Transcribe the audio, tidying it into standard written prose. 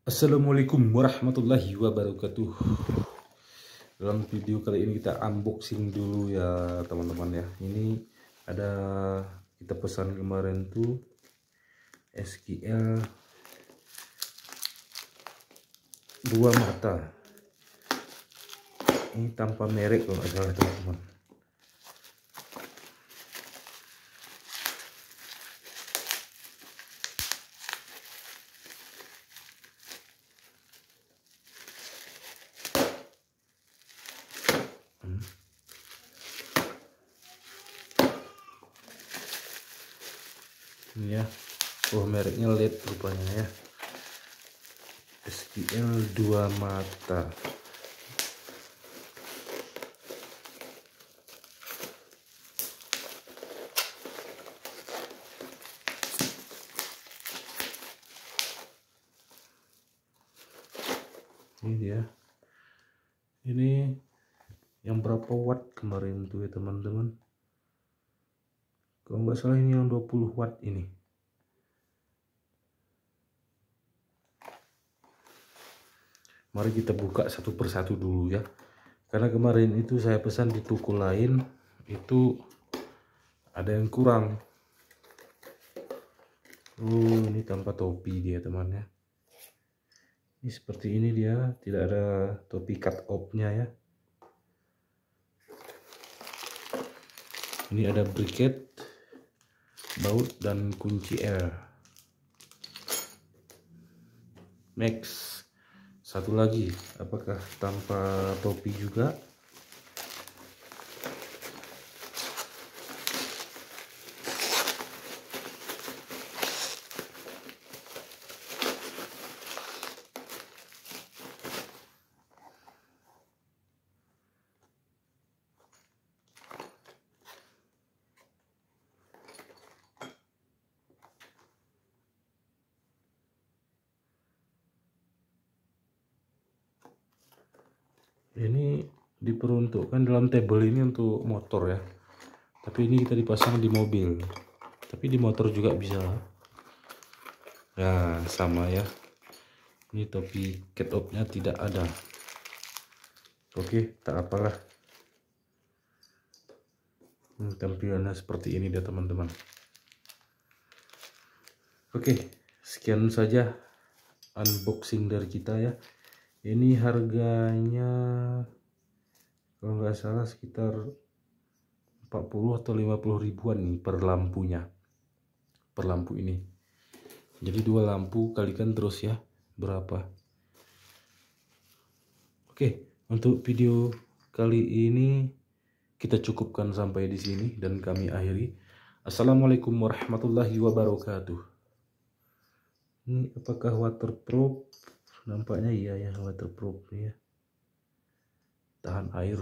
Assalamualaikum warahmatullahi wabarakatuh. Dalam video kali ini kita unboxing dulu ya teman-teman ya. Ini ada kita pesan kemarin tuh SQL 2 mata. Ini tanpa merek kalau nggak salah teman-teman. Ini ya, mereknya LED rupanya ya, SQL 2 mata. Ini dia, ini yang berapa watt kemarin tuh ya teman-teman. Kalau nggak salah ini yang 20 watt ini. Mari kita buka satu persatu dulu ya. Karena kemarin itu saya pesan di toko lain itu ada yang kurang. Ini tanpa topi dia temannya. Ini seperti ini dia, tidak ada topi cut off-nya ya. Ini ada bracket, baut dan kunci L. Next. Satu lagi, apakah tanpa topi juga? Ini diperuntukkan dalam tabel ini untuk motor ya, tapi ini kita dipasang di mobil, tapi di motor juga bisa ya, sama ya. Ini topi cut off-nya tidak ada. Oke, tak apalah. Tampilannya seperti ini deh teman-teman. Oke, sekian saja unboxing dari kita ya. Ini harganya kalau nggak salah sekitar 40 atau 50 ribuan nih per lampunya, per lampu ini. Jadi 2 lampu kalikan terus ya berapa. Oke, untuk video kali ini kita cukupkan sampai di sini dan kami akhiri. Assalamualaikum warahmatullahi wabarakatuh. Ini apakah waterproof? Nampaknya iya ya, waterproof ya, tahan air.